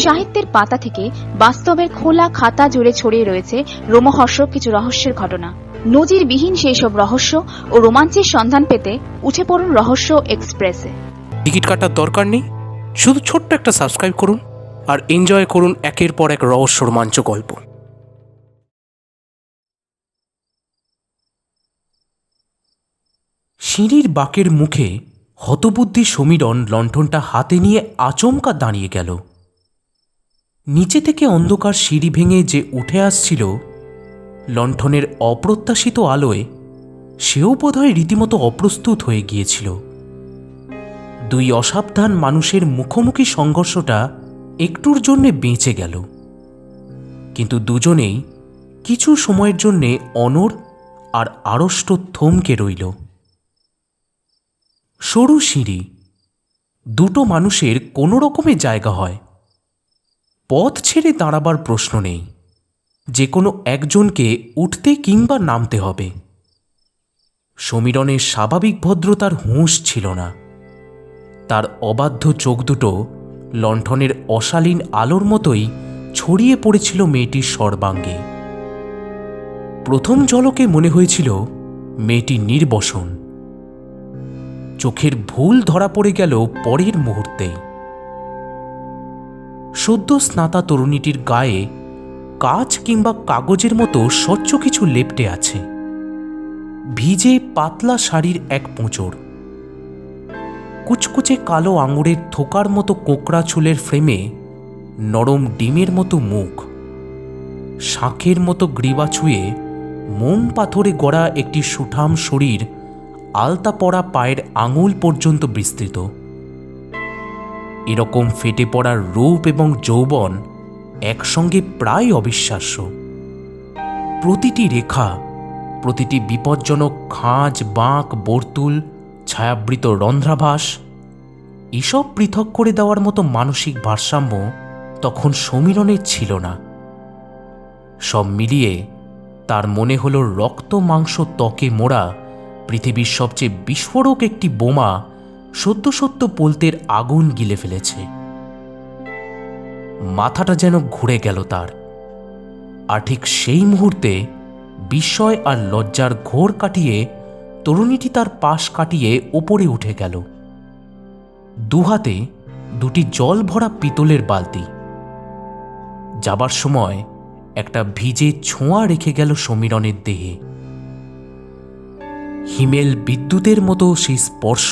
সাহিত্যের পাতা থেকে বাস্তবের খোলা খাতা জুড়ে ছড়িয়ে রয়েছে রোমহর্ষক কিছু রহস্যের ঘটনা। নজিরবিহীন সেই সব রহস্য ও রোমাঞ্চের সন্ধান পেতে উঠে পড়ুন রহস্য এক্সপ্রেসে। টিকিট কাটার দরকার নেই, শুধু ছোট্ট একটা সাবস্ক্রাইব করুন আর এনজয় করুন একের পর এক রহস্য রোমাঞ্চ গল্প। সিঁড়ির বাঁকের মুখে হতবুদ্ধি সমীরণ লণ্ঠনটা হাতে নিয়ে আচমকা দাঁড়িয়ে গেল। নিচে থেকে অন্ধকার সিঁড়ি ভেঙে যে উঠে আসছিল লণ্ঠনের অপ্রত্যাশিত আলোয়, সেও বোধহয় রীতিমতো অপ্রস্তুত হয়ে গিয়েছিল। দুই অসাবধান মানুষের মুখোমুখি সংঘর্ষটা একটুর জন্যে বেঁচে গেল, কিন্তু দুজনেই কিছু সময়ের জন্যে অনড় আর আড়ষ্ট থমকে রইল। সরু সিঁড়ি, দুটো মানুষের কোনো রকমে জায়গা হয়, পথ ছেড়ে দাঁড়াবার প্রশ্ন নেই, যে কোনো একজনকে উঠতে কিংবা নামতে হবে। সমীরণের স্বাভাবিক ভদ্রতার হুঁশ ছিল না। তার অবাধ্য চোখ দুটো লণ্ঠনের অশালীন আলোর মতোই ছড়িয়ে পড়েছিল মেয়েটির সর্বাঙ্গে। প্রথম ঝলকে মনে হয়েছিল মেয়েটি নির্বসন। চোখের ভুল ধরা পড়ে গেল পরের মুহূর্তেই। সদ্য স্নাতা তরুণীটির গায়ে কাঁচ কিংবা কাগজের মতো স্বচ্ছ কিছু লেপ্টে আছে। ভিজে পাতলা শাড়ির এক পোঁচড়, কুচকুচে কালো আঙুরের থোকার মতো কোকড়া চুলের ফ্রেমে নরম ডিমের মতো মুখ, শাঁখের মতো গ্রীবা ছুঁয়ে মোম পাথরে গড়া একটি সুঠাম শরীর আলতা পড়া পায়ের আঙুল পর্যন্ত বিস্তৃত। এরকম ফেটে পড়ার রূপ এবং যৌবন একসঙ্গে প্রায় অবিশ্বাস্য। প্রতিটি রেখা, প্রতিটি বিপজ্জনক খাঁজ, বাঁক, বর্তুল, ছায়াবৃত রন্ধ্রাভাস, এসব পৃথক করে দেওয়ার মতো মানসিক ভারসাম্য তখন সমীরণের ছিল না। সব মিলিয়ে তার মনে হল রক্ত মাংস ত্বকে মোড়া পৃথিবীর সবচেয়ে বিস্ফোরক একটি বোমা সদ্য সদ্য পোলতের আগুন গিলে ফেলেছে। মাথাটা যেন ঘুরে গেল তার। আর ঠিক সেই মুহূর্তে বিস্ময় আর লজ্জার ঘোর কাটিয়ে তরুণীটি তার পাশ কাটিয়ে ওপরে উঠে গেল। দুহাতে দুটি জল ভরা পিতলের বালতি। যাবার সময় একটা ভিজে ছোঁয়া রেখে গেল সমীরণের দেহে। হিমেল বিদ্যুতের মতো সেই স্পর্শ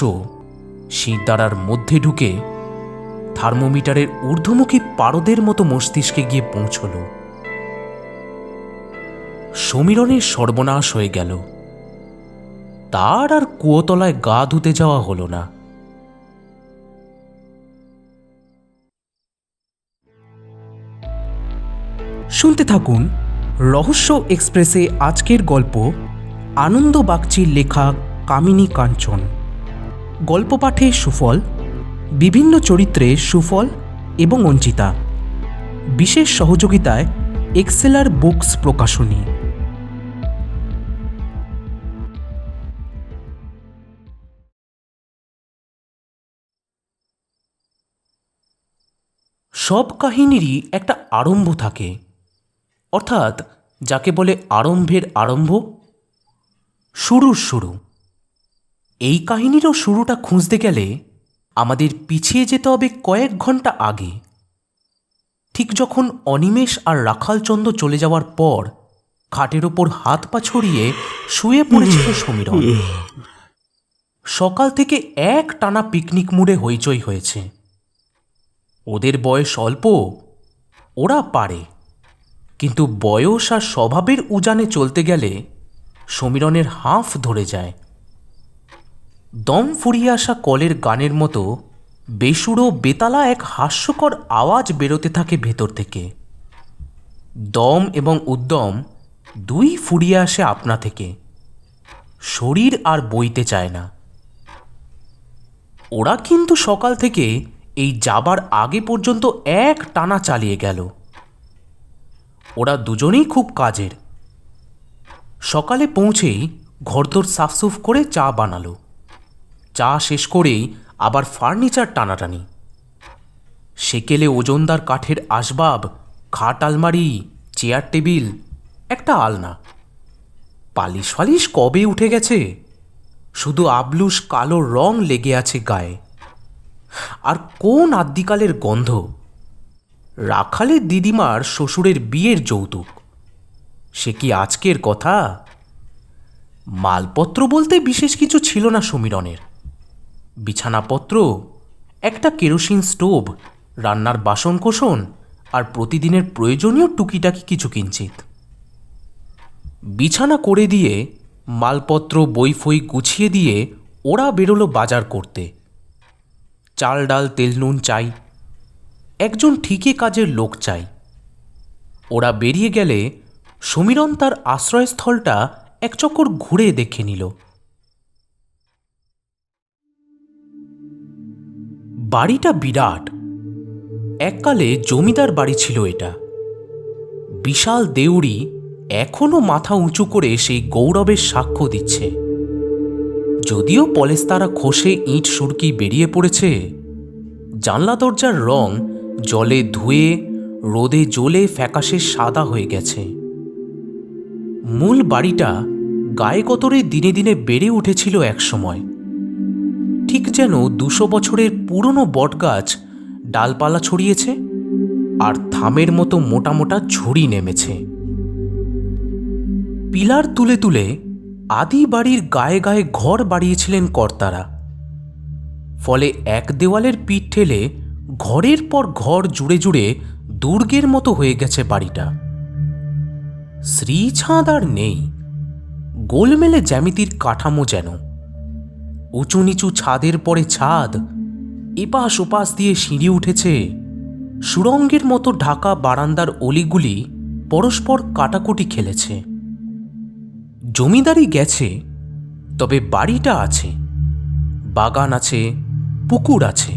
শিরদাঁড়ার মধ্যে ঢুকে থার্মোমিটারের ঊর্ধ্বমুখী পারদের মতো মস্তিষ্কে গিয়ে পৌঁছল। সমীরণের সর্বনাশ হয়ে গেল। তার আর কুয়োতলায় গা ধুতে যাওয়া হলো না। শুনতে থাকুন রহস্য এক্সপ্রেসে আজকের গল্প আনন্দ বাগচির লেখা কামিনী কাঞ্চন। গল্প পাঠে সুফল, বিভিন্ন চরিত্রে সুফল এবং অঞ্চিতা। বিশেষ সহযোগিতায় এক্সেলার বুকস প্রকাশনী। সব কাহিনীরই একটা আরম্ভ থাকে, অর্থাৎ যাকে বলে আরম্ভের আরম্ভ, শুরুর শুরু। এই কাহিনীরও শুরুটা খুঁজতে গেলে আমাদের পিছিয়ে যেতে হবে কয়েক ঘন্টা আগে, ঠিক যখন অনিমেষ আর রাখালচন্দ্র চলে যাওয়ার পর খাটের ওপর হাত পা ছড়িয়ে শুয়ে পড়েছিল সমীরণ। সকাল থেকে এক টানা পিকনিক মুডে হইচই হয়েছে। ওদের বয়স অল্প, ওরা পারে, কিন্তু বয়স আর স্বভাবের উজানে চলতে গেলে সমীরণের হাঁফ ধরে যায়। দম ফুরিয়ে আসা কলের গানের মতো বেসুরো বেতালা এক হাস্যকর আওয়াজ বেরোতে থাকে ভেতর থেকে। দম এবং উদ্যম দুই ফুরিয়ে আসে আপনা থেকে। শরীর আর বইতে চায় না। ওরা কিন্তু সকাল থেকে এই যাবার আগে পর্যন্ত এক টানা চালিয়ে গেল। ওরা দুজনেই খুব কাজের। সকালে পৌঁছেই ঘরদোর সাফসুফ করে চা বানালো। চা শেষ করেই আবার ফার্নিচার টানাটানি। সেকেলে ওজনদার কাঠের আসবাব, খাট, আলমারি, চেয়ার, টেবিল, একটা আলনা। পালিশ ফালিশ কবে উঠে গেছে, শুধু আবলুস কালো রং লেগে আছে গায়ে। আর কোন আদ্যিকালের গন্ধ! রাখালের দিদিমার শ্বশুরের বিয়ের যৌতুক। সে কি আজকের কথা? মালপত্র বলতে বিশেষ কিছু ছিল না সমীরণের। বিছানাপত্র, একটা কেরোসিন স্টোভ, রান্নার বাসনকোসন আর প্রতিদিনের প্রয়োজনীয় টুকিটাকি কিছু কিঞ্চিত। বিছানা করে দিয়ে, মালপত্র বইফই গুছিয়ে দিয়ে ওরা বেরোলো বাজার করতে। চাল, ডাল, তেল, নুন চাই, একজন ঠিকই কাজের লোক চাই। ওরা বেরিয়ে গেলে সমীরণ তার আশ্রয়স্থলটা এক চক্কর ঘুরে দেখে নিল। বাড়িটা বিরাট। এককালে জমিদার বাড়ি ছিল এটা। বিশাল দেউড়ি এখনো মাথা উঁচু করে সেই গৌরবের সাক্ষ্য দিচ্ছে। যদিও পলেস্তারা খসে ইট সুরকি বেরিয়ে পড়েছে, জানলা দরজার রং জলে ধুয়ে রোদে জ্বলে ফ্যাকাশে সাদা হয়ে গেছে। মূল বাড়িটা গায়ে গতরে দিনে দিনে বেড়ে উঠেছিল একসময়, ঠিক যেন 200 বছরের পুরনো বটগাছ ডালপালা ছড়িয়েছে আর থামের মতো মোটা মোটা ঝুড়ি নেমেছে। পিলার তুলে তুলে আদি বাড়ির গায়ে গায়ে ঘর বাড়িয়েছিলেন কর্তারা। ফলে এক দেওয়ালের পিঠ ঠেলে ঘরের পর ঘর জুড়ে জুড়ে দুর্গের মতো হয়ে গেছে বাড়িটা। শ্রীছাঁদ আর নেই, গোলমেলে জ্যামিতির কাঠামো যেন। উঁচু নিচু ছাদের পরে ছাদ, এপাশ ওপাশ দিয়ে সিঁড়ি উঠেছে। সুড়ঙ্গের মতো ঢাকা বারান্দার অলিগুলি পরস্পর কাটাকুটি খেলেছে। জমিদারি গেছে, তবে বাড়িটা আছে, বাগান আছে, পুকুর আছে।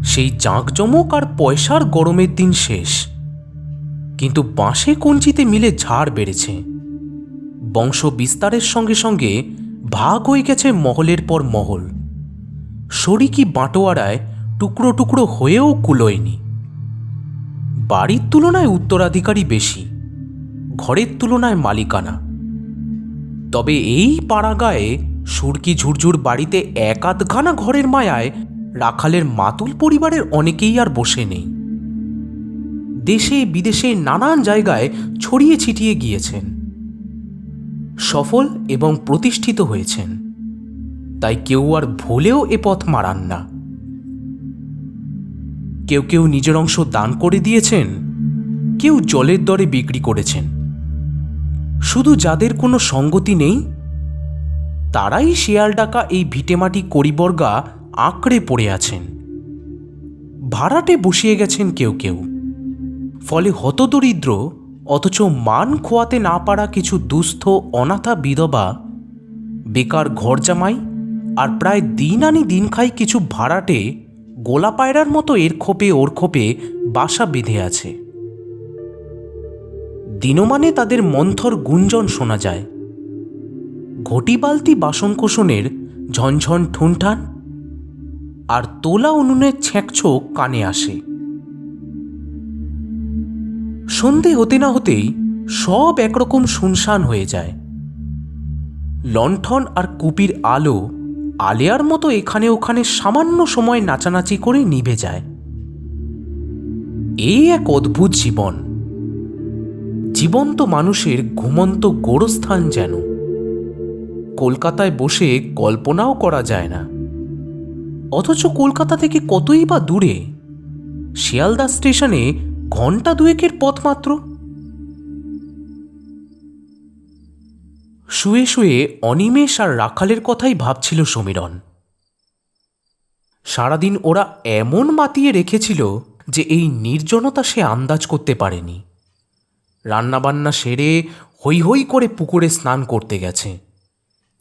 সেই জাঁকজমক আর পয়সার গরমের দিন শেষ, কিন্তু বাঁশে কঞ্চিতে মিলে ঝাড় বেড়েছে। বংশ বিস্তারের সঙ্গে সঙ্গে ভাগ হয়ে গেছে মহলের পর মহল। শরিকি বাঁটোয়ারায় টুকরো টুকরো হয়েও কুলোয়নি। বাড়ির তুলনায় উত্তরাধিকারী বেশি, ঘরের তুলনায় মালিকানা। তবে এই পাড়াগায়ে সুরকি ঝুরঝুর বাড়িতে এক আধখানা ঘরের মায়ায় রাখালের মাতুল পরিবারের অনেকেই আর বসে নেই। দেশে বিদেশে নানান জায়গায় ছড়িয়ে ছিটিয়ে গিয়েছেন, সফল এবং প্রতিষ্ঠিত হয়েছেন। তাই কেউ আর ভুলেও এ পথ মারান না। কেউ কেউ নিজের অংশ দান করে দিয়েছেন, কেউ জলের দরে বিক্রি করেছেন। শুধু যাদের কোনো সঙ্গতি নেই, তারাই শেয়াল ডাকা এই ভিটেমাটি কড়িবর্গা আঁকড়ে পড়ে আছেন। ভাড়াটে বসিয়ে গেছেন কেউ কেউ। ফলে হতদরিদ্র অথচ মান খোয়াতে না পারা কিছু দুস্থ অনাথা বিধবা, বেকার ঘর জামাই আর প্রায় দিন আনি দিন খাই কিছু ভাড়াটে গোলা পায়রার মতো এর খোপে ওর খোপে বাসা বেঁধে আছে। দিনমানে তাদের মন্থর গুঞ্জন শোনা যায়। ঘটি বালতি বাসনকোসনের ঝনঝন ঠুনঠান আর তোলা উনুনের ছ্যাঁকছোক কানে আসে। সন্ধে হতে না হতেই সব একরকম শুনশান হয়ে যায়। লণ্ঠন আর কুপির আলো আলেয়ার মতো এখানে ওখানে সামান্য সময় নাচানাচি করে নিভে যায়। এই এক অদ্ভুত জীবন, জীবন্ত মানুষের ঘুমন্ত গোরস্থান যেন। কলকাতায় বসে কল্পনাও করা যায় না, অথচ কলকাতা থেকে কতই বা দূরে। শিয়ালদা স্টেশনে ঘণ্টা দুয়েকের পথ মাত্র। শুয়ে শুয়ে অনিমেষ আর রাখালের কথাই ভাবছিল সমীরণ। সারাদিন ওরা এমন মাতিয়ে রেখেছিল যে এই নির্জনতা সে আন্দাজ করতে পারেনি। রান্নাবান্না সেরে হৈ হৈ করে পুকুরে স্নান করতে গেছে।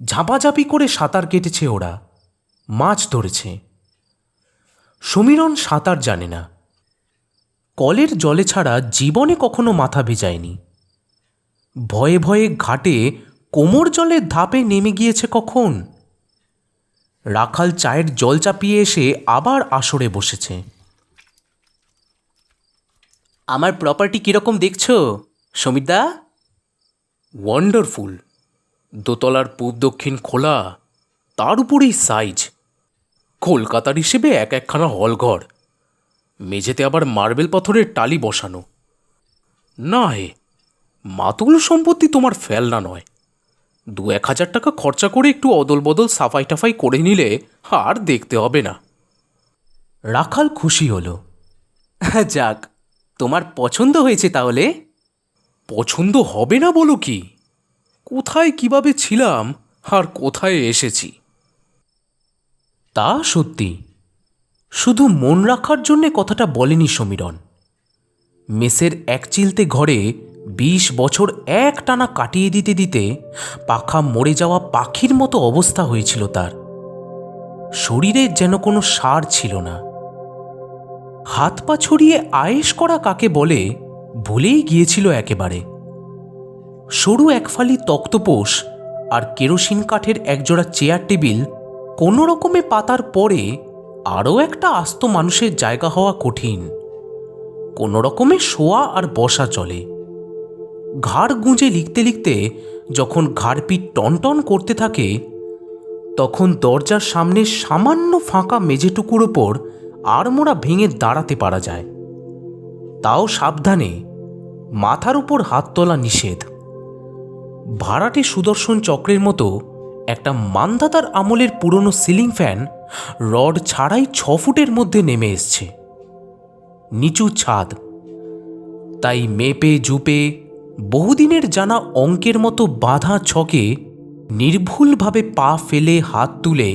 ঝাঁপাঝাঁপি করে সাঁতার কেটেছে ওরা, মাছ ধরেছে। সমীরণ সাঁতার জানে না, কলের জলে ছাড়া জীবনে কখনো মাথা ভেজায়নি। ভয়ে ভয়ে ঘাটে কোমর জলের ধাপে নেমে গিয়েছে কখন। রাখাল চায়ের জল চাপিয়ে এসে আবার আসরে বসেছে। আমার প্রপার্টি কীরকম দেখছো সমীরদা? ওয়ান্ডারফুল। দোতলার পূব দক্ষিণ খোলা, তার উপরেই সাইজ। কলকাতার হিসেবে একখানা হলঘর, মেঝেতে আবার মার্বেল পাথরের টালি বসানো। না হে, মাতুল সম্পত্তি তোমার ফেলনা নয়। 2-1 হাজার টাকা খরচা করে একটু অদল বদল সাফাই টাফাই করে নিলে আর দেখতে হবে না। রাখাল খুশি হলো। যাক, তোমার পছন্দ হয়েছে তাহলে? পছন্দ হবে না বলো কি? কোথায় কিভাবে ছিলাম আর কোথায় এসেছি। তা সত্যি, শুধু মন রাখার জন্যে কথাটা বলেনি সমীরণ। মেসের একচিলতে ঘরে 20 বছর একটানা কাটিয়ে দিতে দিতে পাখা মরে যাওয়া পাখির মতো অবস্থা হয়েছিল তার। শরীরে যেন কোনো সার ছিল না। হাত পা ছড়িয়ে আয়েশ করা কাকে বলে ভুলেই গিয়েছিল একেবারে। সরু একফালি তক্তপোষ আর কেরোসিন কাঠের একজোড়া চেয়ার টেবিল কোনো রকমে পাতার পরে আরও একটা আস্ত মানুষের জায়গা হওয়া কঠিন। কোনো রকমে শোয়া আর বসা চলে। ঘাড় গুঁজে লিখতে লিখতে যখন ঘাড়পিঠ টনটন করতে থাকে, তখন দরজার সামনে সামান্য ফাঁকা মেঝেটুকুর ওপর আড়মোড়া ভেঙে দাঁড়াতে পারা যায়। তাও সাবধানে, মাথার উপর হাত তোলা নিষেধ। ভাড়াটে সুদর্শন চক্রের মতো একটা মান্ধাতার আমলের পুরনো সিলিং ফ্যান রড ছাড়াই 6 ফুটের মধ্যে নেমে এসছে। নিচু ছাদ, তাই মেপে জুপে বহুদিনের জানা অঙ্কের মতো বাঁধা ছকে নির্ভুলভাবে পা ফেলে হাত তুলে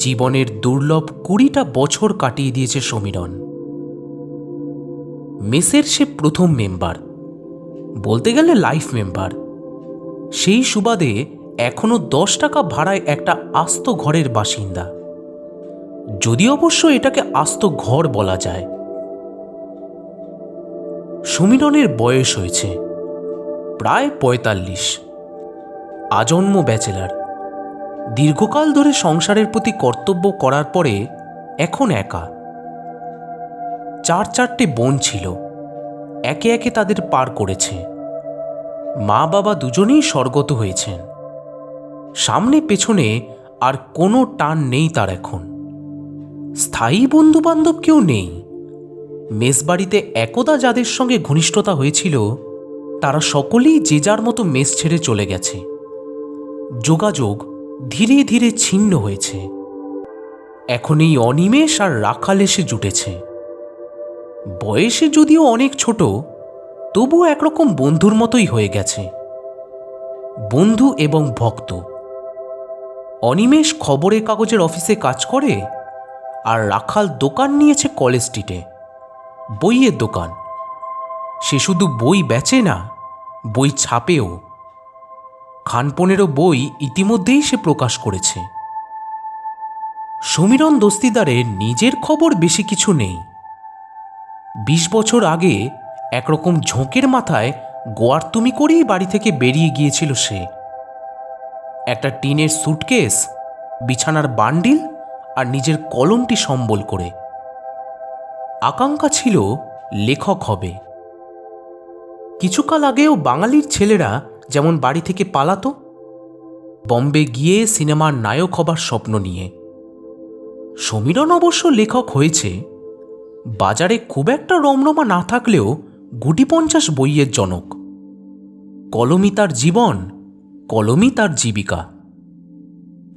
জীবনের দুর্লভ 20টা বছর কাটিয়ে দিয়েছে সমীরণ। মেসের সে প্রথম মেম্বার, বলতে গেলে লাইফ মেম্বার। সেই সুবাদে এখনো 10 টাকা ভাড়ায় একটা আস্ত ঘরের বাসিন্দা, যদি অবশ্য এটাকে আস্ত ঘর বলা যায়। সমীরণের বয়স হয়েছে প্রায় 45। আজন্ম ব্যাচেলার। দীর্ঘকাল ধরে সংসারের প্রতি কর্তব্য করার পরে এখন একা। 4-4টে বোন ছিল, একে একে তাদের পার করেছে। মা বাবা দুজনেই স্বর্গত হয়েছেন। সামনে পেছনে আর কোনো টান নেই তার এখন। স্থায়ী বন্ধুবান্ধব কেউ নেই। মেসবাড়িতে একদা যাদের সঙ্গে ঘনিষ্ঠতা হয়েছিল, তারা সকলেই যে যার মতো মেস ছেড়ে চলে গেছে। যোগাযোগ ধীরে ধীরে ছিন্ন হয়েছে। এখন এই অনিমেষ আর রাখাল এসে জুটেছে। বয়সে যদিও অনেক ছোট, তবু একরকম বন্ধুর মতোই হয়ে গেছে। বন্ধু এবং ভক্ত। অনিমেষ খবরের কাগজের অফিসে কাজ করে, আর রাখাল দোকান নিয়েছে কলেজ স্ট্রিটে, বইয়ের দোকান। সে শুধু বই বেচে না, বই ছাপেও। খানপনেরও বই ইতিমধ্যেই সে প্রকাশ করেছে। সমীরণ দস্তিদারের নিজের খবর বেশি কিছু নেই। 20 বছর আগে একরকম ঝোঁকের মাথায় গোয়ার্তুমি করেই বাড়ি থেকে বেরিয়ে গিয়েছিল সে। একটা টিনের সুটকেস, বিছানার বান্ডিল আর নিজের কলমটি সম্বল করে। আকাঙ্ক্ষা ছিল লেখক হবে। কিছুকাল আগেও বাঙালির ছেলেরা যেমন বাড়ি থেকে পালাতো, বম্বে গিয়ে সিনেমার নায়ক হবার স্বপ্ন নিয়ে। সমীরণ অবশ্য লেখক হয়েছে। বাজারে খুব একটা রমরমা না থাকলেও 50 বইয়ের জনক। কলমই তার জীবন, কলমই তার জীবিকা।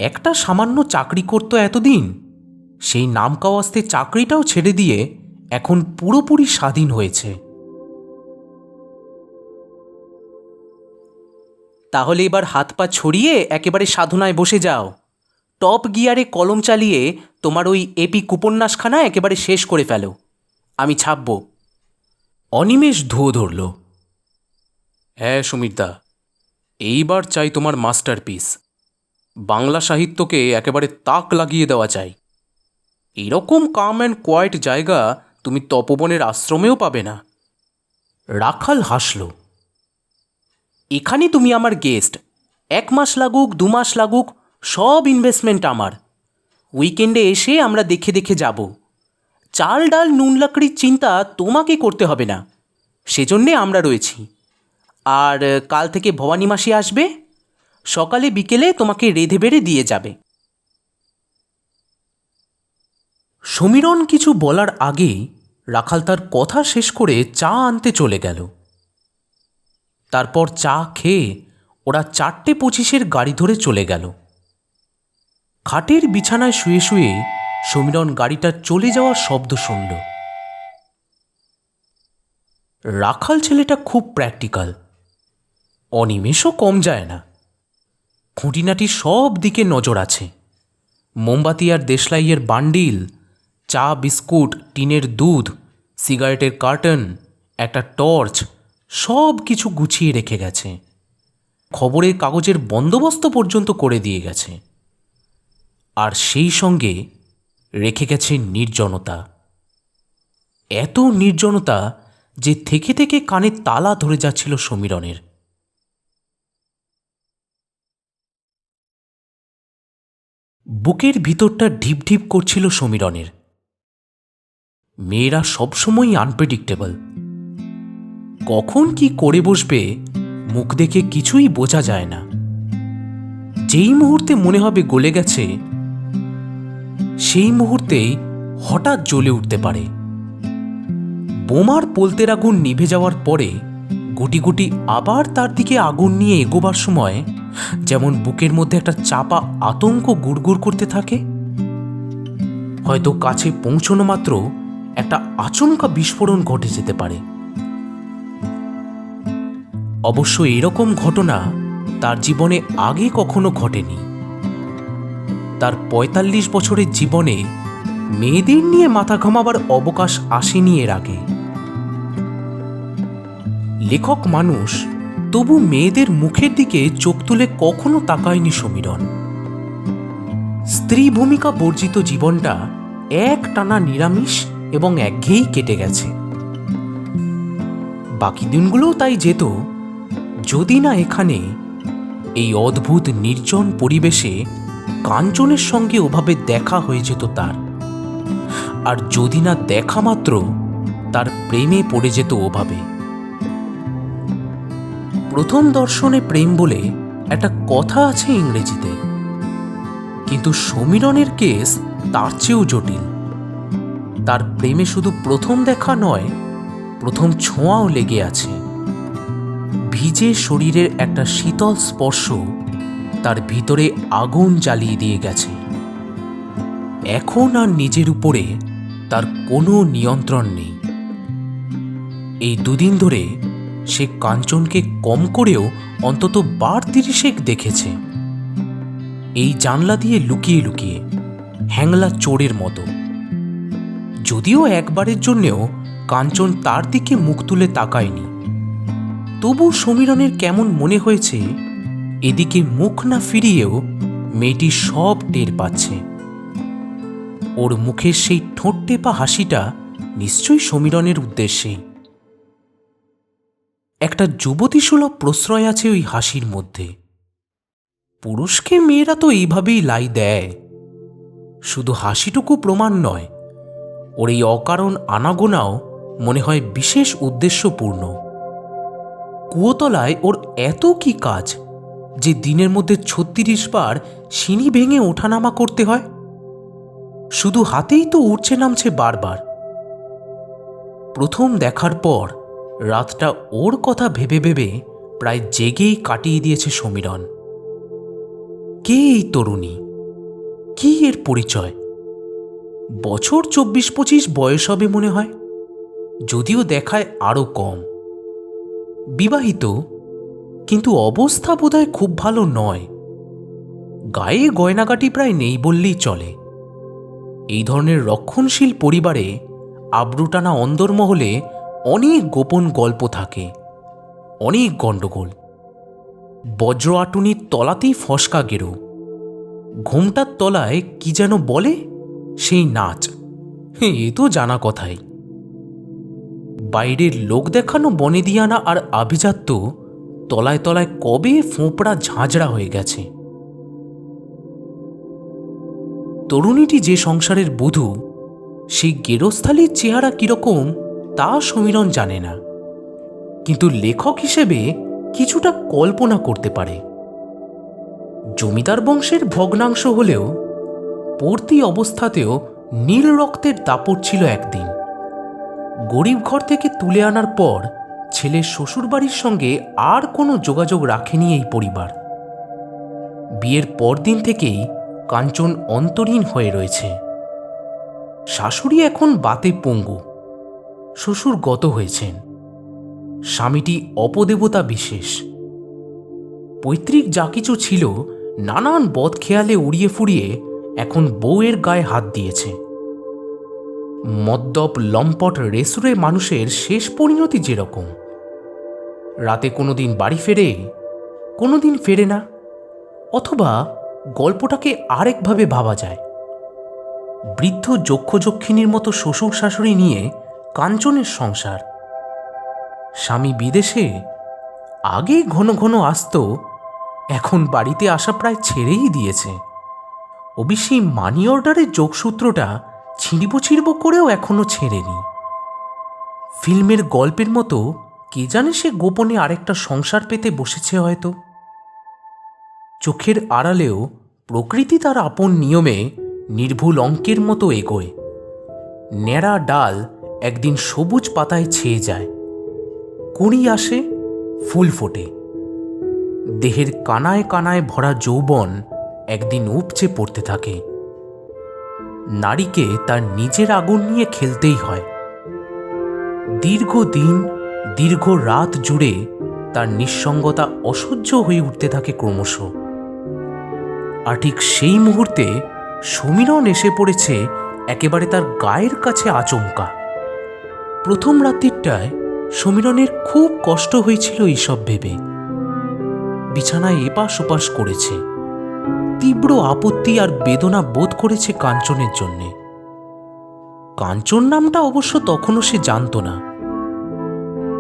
একটা সামান্য চাকরি করত এতদিন, সেই নামকাওয়াস্তে চাকরিটাও ছেড়ে দিয়ে এখন পুরোপুরি স্বাধীন হয়েছে। তাহলে এবার হাত পা ছড়িয়ে একেবারে সাধনায় বসে যাও। টপ গিয়ারে কলম চালিয়ে তোমার ওই এপিক উপন্যাসখানা একেবারে শেষ করে ফেলো। আমি ছাপব। অনিমেষ ধুয়ো ধরল। হ্যাঁ সমীরদা, এইবার চাই তোমার মাস্টারপিস। বাংলা সাহিত্যকে একেবারে তাক লাগিয়ে দেওয়া চাই। এরকম কাম অ্যান্ড কোয়াইট জায়গা তুমি তপবনের আশ্রমেও পাবে না। রাখাল হাসল। এখানে তুমি আমার গেস্ট। 1 মাস লাগুক, 2 মাস লাগুক, সব ইনভেস্টমেন্ট আমার। উইকেন্ডে এসে আমরা দেখে দেখে যাব। চাল ডাল নুন লাকড়ির চিন্তা তোমাকে করতে হবে না। সেজন্যে আমরা রয়েছি। আর কাল থেকে ভবানী মাসি আসবে, সকালে বিকেলে তোমাকে রেঁধে বেড়ে দিয়ে যাবে। সমীরণ কিছু বলার আগেই রাখাল তার কথা শেষ করে চা আনতে চলে গেল। তারপর চা খেয়ে ওরা 4:25 গাড়ি ধরে চলে গেল। খাটের বিছানায় শুয়ে শুয়ে সমীরণ গাড়িটার চলে যাওয়ার শব্দ শুনল। রাখাল ছেলেটা খুব প্র্যাকটিক্যাল, অনিমেষও কম যায় না। খুঁটিনাটি সব দিকে নজর আছে। মোমবাতি আর দেশলাইয়ের বান্ডিল, চা বিস্কুট, টিনের দুধ, সিগারেটের কার্টন, একটা টর্চ, সব কিছু গুছিয়ে রেখে গেছে। খবরের কাগজের বন্দোবস্ত পর্যন্ত করে দিয়ে গেছে। আর সেই সঙ্গে রেখে গেছে নির্জনতা। এত নির্জনতা যে থেকে থেকে কানে তালা ধরে যাচ্ছিল সমীরণের। বুকের ভিতরটা ঢিপ ঢিপ করছিল সমীরণের। মেয়েরা সবসময়ই আনপ্রেডিক্টেবল। কখন কি করে বসবে মুখ দেখে কিছুই বোঝা যায় না। যেই মুহূর্তে মনে হবে গলে গেছে, সেই মুহূর্তেই হঠাৎ জ্বলে উঠতে পারে। বোমার পোলতের আগুন নিভে যাওয়ার পরে গুটি গুটি আবার তার দিকে আগুন নিয়ে এগোবার সময় যেমন বুকের মধ্যে একটা চাপা আতঙ্ক গুড়গুড় করতে থাকে। হয়তো কাছে পৌঁছানো মাত্র একটা আচমকা বিস্ফোরণ ঘটে যেতে পারে। অবশ্য এরকম ঘটনা তার জীবনে আগে কখনো ঘটেনি। তার ৪৫ বছরের জীবনে মেয়েদের নিয়ে মাথা ঘামাবার অবকাশ আসেনি এর আগে। লেখক মানুষ, তবু মেয়েদের মুখের দিকে চোখ তুলে কখনো তাকায়নি সমীরণ। স্ত্রী ভূমিকা বর্জিত জীবনটা এক টানা নিরামিষ এবং একঘেয়েই কেটে গেছে। বাকি দিনগুলোও তাই যেত, যদি না এখানে এই অদ্ভুত নির্জন পরিবেশে কাঞ্চনের সঙ্গে ওভাবে দেখা হয়ে যেত তার। আর যদি না দেখা মাত্র তার প্রেমে পড়ে যেত ওভাবে। প্রথম দর্শনে প্রেম বলে একটা কথা আছে ইংরেজিতে, কিন্তু সমীরণের কেস তার চেয়েও জটিল। তার প্রেমে শুধু প্রথম দেখা নয়, প্রথম ছোঁয়াও লেগে আছে। ভিজে শরীরের একটা শীতল স্পর্শ তার ভিতরে আগুন জ্বালিয়ে দিয়ে গেছে। এখন আর নিজের উপরে তার কোনো নিয়ন্ত্রণ নেই। এই দুদিন ধরে সে কাঞ্চনকে কম করেও অন্তত ৩২ দেখেছে, এই জানলা দিয়ে লুকিয়ে লুকিয়ে, হ্যাংলা চোরের মতো। যদিও একবারের জন্যেও কাঞ্চন তার দিকে মুখ তুলে তাকায়নি, তবু সমীরণের কেমন মনে হয়েছে এদিকে মুখ না ফিরিয়েও মেয়েটি সব টের পাচ্ছে। ওর মুখের সেই ঠোঁট টেপা হাসিটা নিশ্চয়ই সমীরণের উদ্দেশ্যেই। একটা যুবতীসুলভ প্রশ্রয় আছে ওই হাসির মধ্যে। পুরুষকে মেয়েরা তো এইভাবেই লাই দেয়। শুধু হাসিটুকু প্রমাণ নয়, ওর এই অকারণ আনাগোনাও মনে হয় বিশেষ উদ্দেশ্যপূর্ণ। কুয়োতলায় ওর এত কি কাজ যে দিনের মধ্যে ৩৬ বার সিঁড়ি ভেঙে ওঠানামা করতে হয়? শুধু হাতেই তো উঠছে নামছে বারবার। প্রথম দেখার পর রাতটা ওর কথা ভেবে ভেবে প্রায় জেগেই কাটিয়ে দিয়েছে সমীরণ। কে এই তরুণী? কি এর পরিচয়? বছর ২৪-২৫ বয়স হবে মনে হয়, যদিও দেখায় আরও কম। বিবাহিত, কিন্তু অবস্থা বোধহয় খুব ভালো নয়। গায়ে গয়নাগাটি প্রায় নেই বললেই চলে। এই ধরনের রক্ষণশীল পরিবারে আবরুটানা অন্দরমহলে অনেক গোপন গল্প থাকে, অনেক গণ্ডগোল। বজ্র আটুনির তলাতেই ফসকা গেরো, ঘোমটার তলায় কি যেন বলে সেই নাচ, এ তো জানা কথাই। বাইরের লোক দেখানো বনেদিয়ানা আর আভিজাত্য তলায় তলায় কবে ফোঁপড়া ঝাঁঝরা হয়ে গেছে। তরুণীটি যে সংসারের বধূ, সেই গেরস্থালির চেহারা কিরকম তা সমীরণ জানে না, কিন্তু লেখক হিসেবে কিছুটা কল্পনা করতে পারে। জমিদার বংশের ভগ্নাংশ হলেও পড়তি অবস্থাতেও নীল রক্তের দাপট ছিল একদিন। গরিব ঘর থেকে তুলে আনার পর ছেলের শ্বশুরবাড়ির সঙ্গে আর কোনো যোগাযোগ রাখেনি এই পরিবার। বিয়ের পরদিন থেকেই কাঞ্চন অন্তরীণ হয়ে রয়েছে। শাশুড়ি এখন বাতে পঙ্গু, শ্বশুর গত হয়েছেন, স্বামীটি অপদেবতা বিশেষ। পৈতৃক যা কিছু ছিল নানান বদখেয়ালে উড়িয়ে ফুরিয়ে এখন বউয়ের গায়ে হাত দিয়েছে। মদ্যপ লম্পট রেসুরে মানুষের শেষ পরিণতি যেরকম, রাতে কোনোদিন বাড়ি ফেরে, কোনোদিন ফেরে না, অথবা গল্পটাকে আরেকভাবে ভাবা যায়। বৃদ্ধ যক্ষযক্ষিণীর মতো শ্বশুর শাশুড়ি নিয়ে কাঞ্চনের সংসার। স্বামী বিদেশে, আগে ঘন ঘন আসত, এখন বাড়িতে আসা প্রায় ছেড়েই দিয়েছে। অবশ্যই মানি অর্ডারের যোগসূত্রটা ছিঁড়ব করেও এখনো ছেড়েনি। ফিল্মের গল্পের মতো কে জানে সে গোপনে আরেকটা সংসার পেতে বসেছে হয়তো। চোখের আড়ালেও প্রকৃতি তার আপন নিয়মে নির্ভুল অঙ্কের মতো এগোয়। ন্যাড়া ডাল একদিন সবুজ পাতায় ছেয়ে যায়, কুঁড়ি আসে, ফুল ফোটে। দেহের কানায় কানায় ভরা যৌবন একদিন উপচে পড়তে থাকে। নারীকে তার নিজের আগুন নিয়ে খেলতেই হয়। দীর্ঘদিন, দীর্ঘ রাত জুড়ে তার নিঃসঙ্গতা অসহ্য হয়ে উঠতে থাকে ক্রমশ। আর ঠিক সেই মুহূর্তে সমীরণ এসে পড়েছে একেবারে তার গায়ের কাছে আচমকা। প্রথম রাত্রিটায় সমীরণের খুব কষ্ট হয়েছিল এইসব ভেবে। বিছানায় এপাশ ওপাশ করেছে, তীব্র আপত্তি আর বেদনা বোধ করেছে কাঞ্চনের জন্যে। কাঞ্চন নামটা অবশ্য তখনও সে জানত না।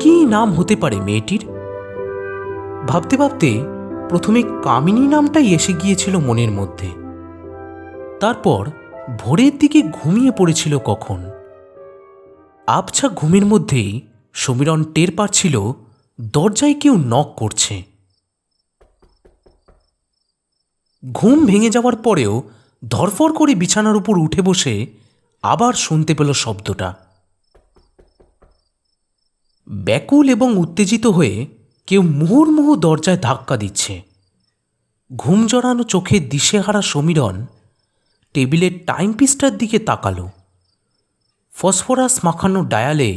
কি নাম হতে পারে মেয়েটির? ভাবতে ভাবতে প্রথমে কামিনী নামটাই এসে গিয়েছিল মনের মধ্যে। তারপর ভোরের দিকে ঘুমিয়ে পড়েছিল কখন। আবছা ঘুমের মধ্যেই সমীরণ টের পাচ্ছিল দরজায় কেউ নক করছে। ঘুম ভেঙে যাওয়ার পরেও ধরফর করে বিছানার উপর উঠে বসে আবার শুনতে পেল শব্দটা। ব্যাকুল এবং উত্তেজিত হয়ে কেউ মুহুর্মুহু দরজায় ধাক্কা দিচ্ছে। ঘুম জড়ানো চোখে দিশেহারা সমীরণ টেবিলের টাইমপিসটার দিকে তাকালো। ফসফরাস মাখানো ডায়ালে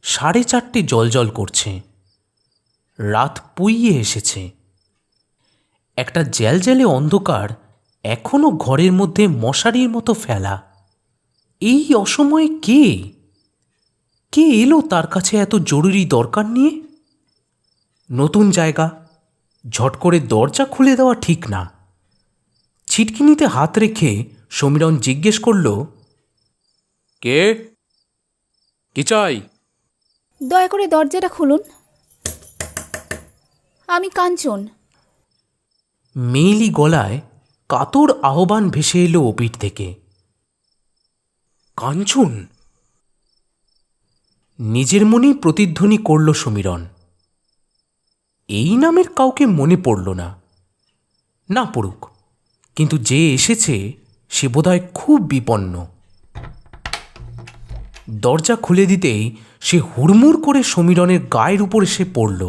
4:30 জ্বলজ্বল করছে। রাত পুইয়ে এসেছে। একটা জ্যালজ্যালে অন্ধকার এখনো ঘরের মধ্যে মশারির মতো ফেলা। এই অসময়ে কে কে এলো তার কাছে এত জরুরি দরকার নিয়ে? নতুন জায়গা, ঝট করে দরজা খুলে দেওয়া ঠিক না। ছিটকিনিতে হাত রেখে সমীরণ জিজ্ঞেস করল, কে? কি চাই? দয়া করে দরজাটা খুলুন, আমি কাঞ্চন। মেয়েলি গলায় কাতর আহ্বান ভেসে এলো ওপিঠ থেকে। কাঞ্চন? নিজের মনেই প্রতিধ্বনি করল সমীরণ। এই নামের কাউকে মনে পড়ল না। না পড়ুক, কিন্তু যে এসেছে সে বোধহয় খুব বিপন্ন। দরজা খুলে দিতেই সে হুড়মুড় করে সমীরণের গায়ের উপর এসে পড়ল।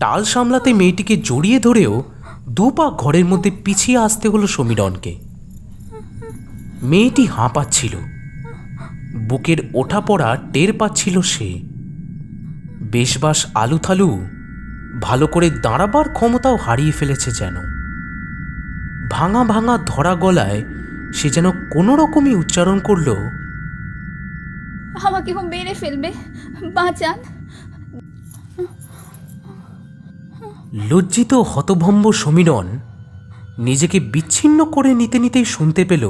টাল সামলাতে মেয়েটিকে জড়িয়ে ধরেও দুপা ঘরের মধ্যে পিছিয়ে আসতে হলো সমীরণকে। মেয়েটি হাঁপাচ্ছিল, বুকের ওঠা পড়া টের পাচ্ছিল সে। বেশবাস আলুথালু, ভালো করে দাঁড়াবার ক্ষমতাও হারিয়ে ফেলেছে যেন। ভাঙা ভাঙা ধরা গলায় সে যেন কোনো রকমই উচ্চারণ করল, আমাকে মেরে ফেলবে, বাঁচান। লজ্জিত হতভম্ব সমীরণ নিজেকে বিচ্ছিন্ন করে নিতে নিতেই শুনতে পেল